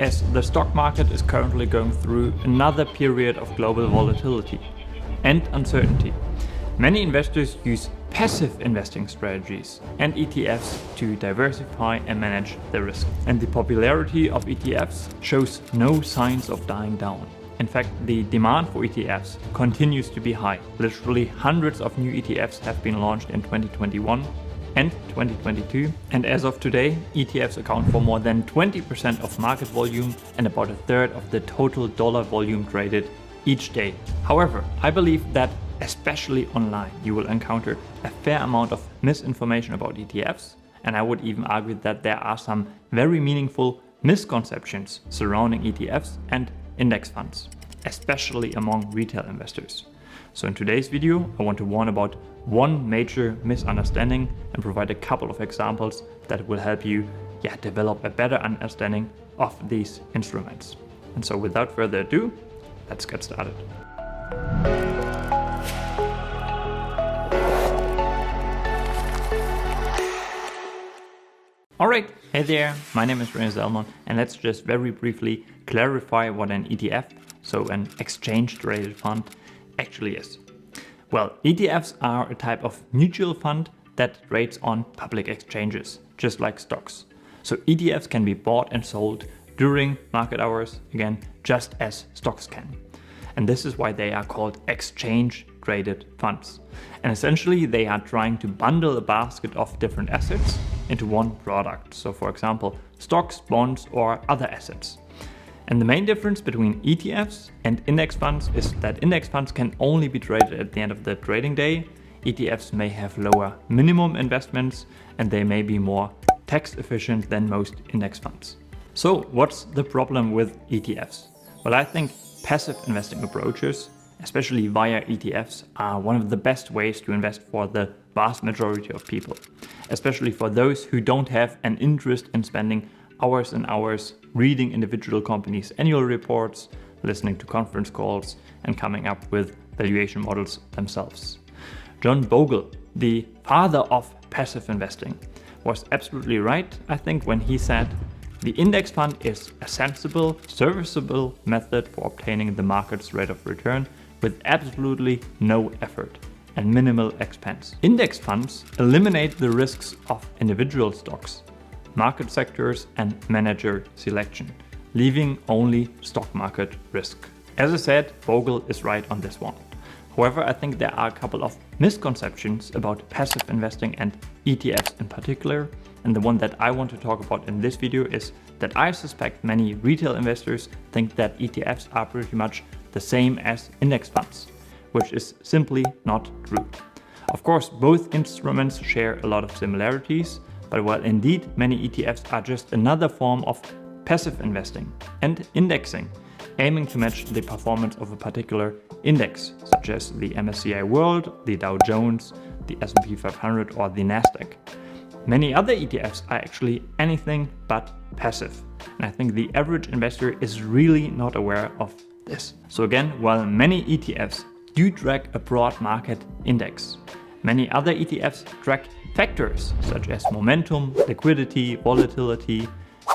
as the stock market is currently going through another period of global volatility and uncertainty. Many investors use passive investing strategies and ETFs to diversify and manage the risk. And the popularity of ETFs shows no signs of dying down. In fact, the demand for ETFs continues to be high. Literally hundreds of new ETFs have been launched in 2021 and 2022. And as of today, ETFs account for more than 20% of market volume and about a third of the total dollar volume traded each day. However, I believe that especially online, you will encounter a fair amount of misinformation about ETFs. And I would even argue that there are some very meaningful misconceptions surrounding ETFs and index funds, especially among retail investors. So in today's video, I want to warn about one major misunderstanding and provide a couple of examples that will help you develop a better understanding of these instruments. And so without further ado, let's get started. Alright, hey there, my name is René Selman, and let's just very briefly clarify what an ETF, so an exchange-traded fund, actually is. Well, ETFs are a type of mutual fund that trades on public exchanges, just like stocks. So ETFs can be bought and sold during market hours, again, just as stocks can. And this is why they are called exchange-traded funds. And essentially, they are trying to bundle a basket of different assets into one product. So for example, stocks, bonds, or other assets. And the main difference between ETFs and index funds is that index funds can only be traded at the end of the trading day. ETFs may have lower minimum investments and they may be more tax efficient than most index funds. So what's the problem with ETFs? Well, I think passive investing approaches, especially via ETFs, are one of the best ways to invest for the vast majority of people, especially for those who don't have an interest in spending hours and hours reading individual companies' annual reports, listening to conference calls, and coming up with valuation models themselves. John Bogle, the father of passive investing, was absolutely right, I think, when he said, "The index fund is a sensible, serviceable method for obtaining the market's rate of return with absolutely no effort and minimal expense. Index funds eliminate the risks of individual stocks, market sectors, and manager selection, leaving only stock market risk." As I said, Bogle is right on this one. However, I think there are a couple of misconceptions about passive investing and ETFs in particular. And the one that I want to talk about in this video is that I suspect many retail investors think that ETFs are pretty much the same as index funds, which is simply not true. Of course, both instruments share a lot of similarities, but while indeed many ETFs are just another form of passive investing and indexing, aiming to match the performance of a particular index, such as the MSCI World, the Dow Jones, the S&P 500, or the Nasdaq. Many other ETFs are actually anything but passive, and I think the average investor is really not aware of this. So again, while many ETFs do track a broad market index, many other ETFs track factors such as momentum, liquidity, volatility,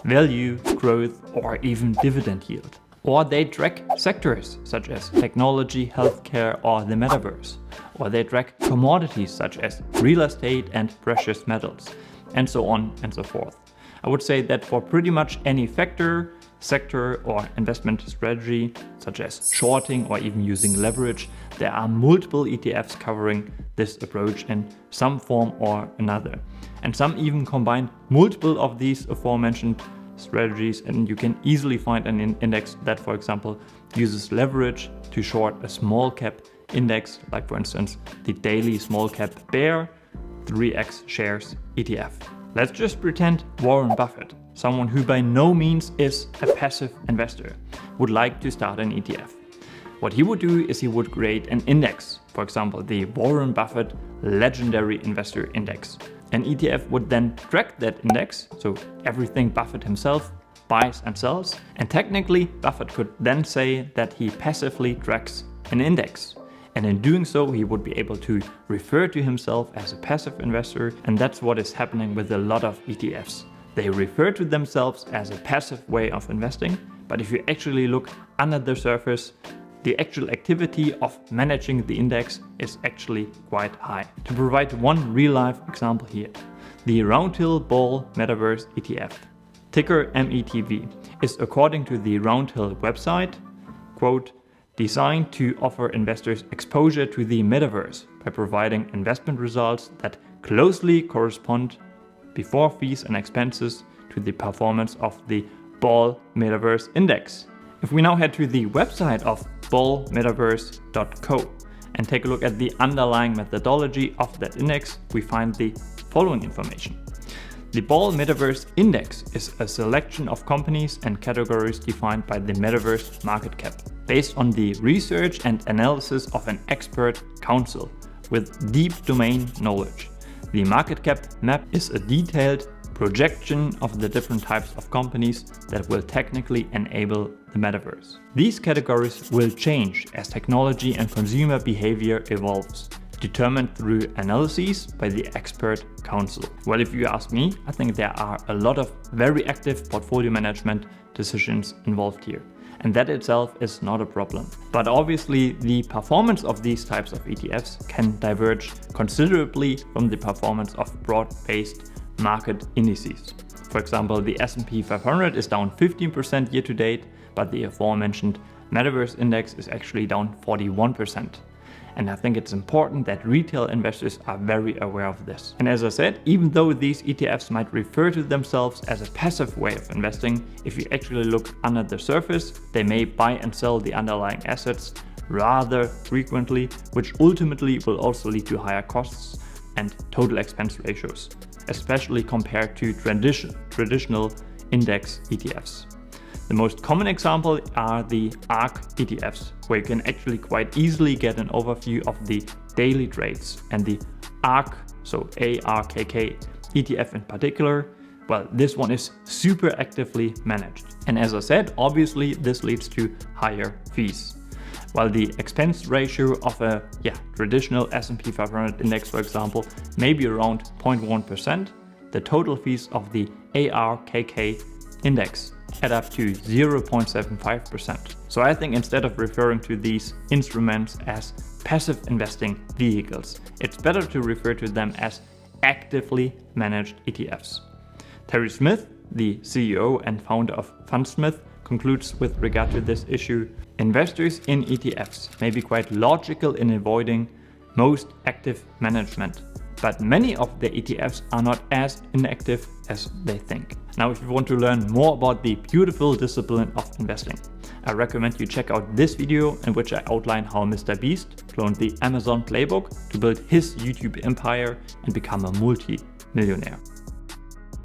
value, growth, or even dividend yield. Or they track sectors such as technology, healthcare, or the metaverse. Or they track commodities such as real estate and precious metals, and so on and so forth. I would say that for pretty much any factor, sector, or investment strategy, such as shorting or even using leverage, there are multiple ETFs covering this approach in some form or another. And some even combine multiple of these aforementioned strategies, and you can easily find an index that, for example, uses leverage to short a small cap index, like for instance the daily small cap bear 3x shares ETF. Let's just pretend Warren Buffett, someone who by no means is a passive investor, would like to start an ETF. What he would do is he would create an index, for example the Warren Buffett Legendary Investor Index. An ETF would then track that index, so everything Buffett himself buys and sells, and technically Buffett could then say that he passively tracks an index. And in doing so, he would be able to refer to himself as a passive investor, and that's what is happening with a lot of ETFs. they refer to themselves as a passive way of investing, but if you actually look under the surface, the actual activity of managing the index is actually quite high. To provide one real-life example here, the Roundhill Ball Metaverse ETF, ticker METV, is according to the Roundhill website, quote, designed to offer investors exposure to the metaverse by providing investment results that closely correspond before fees and expenses to the performance of the Ball Metaverse Index. If we now head to the website of ballmetaverse.co and take a look at the underlying methodology of that index, we find the following information. The Ball Metaverse Index is a selection of companies and categories defined by the Metaverse market cap, based on the research and analysis of an expert council with deep domain knowledge. The market cap map is a detailed projection of the different types of companies that will technically enable the metaverse. These categories will change as technology and consumer behavior evolves, determined through analyses by the expert council. Well, if you ask me, I think there are a lot of very active portfolio management decisions involved here. And that itself is not a problem. But obviously the performance of these types of ETFs can diverge considerably from the performance of broad-based market indices. For example, the S&P 500 is down 15% year to date, but the aforementioned Metaverse Index is actually down 41%. And I think it's important that retail investors are very aware of this. And as I said, even though these ETFs might refer to themselves as a passive way of investing, if you actually look under the surface, they may buy and sell the underlying assets rather frequently, which ultimately will also lead to higher costs and total expense ratios, especially compared to traditional index ETFs. The most common example are the ARK ETFs, where you can actually quite easily get an overview of the daily trades. And the ARK, so ARKK ETF in particular, well, this one is super actively managed. And as I said, obviously this leads to higher fees. While the expense ratio of a traditional S&P 500 index, for example, may be around 0.1%, the total fees of the ARKK index add up to 0.75%. So I think instead of referring to these instruments as passive investing vehicles, it's better to refer to them as actively managed ETFs. Terry Smith, the CEO and founder of Fundsmith, concludes with regard to this issue, investors in ETFs may be quite logical in avoiding most active management, but many of the ETFs are not as inactive as they think. Now, if you want to learn more about the beautiful discipline of investing, I recommend you check out this video in which I outline how Mr. Beast cloned the Amazon playbook to build his YouTube empire and become a multi-millionaire.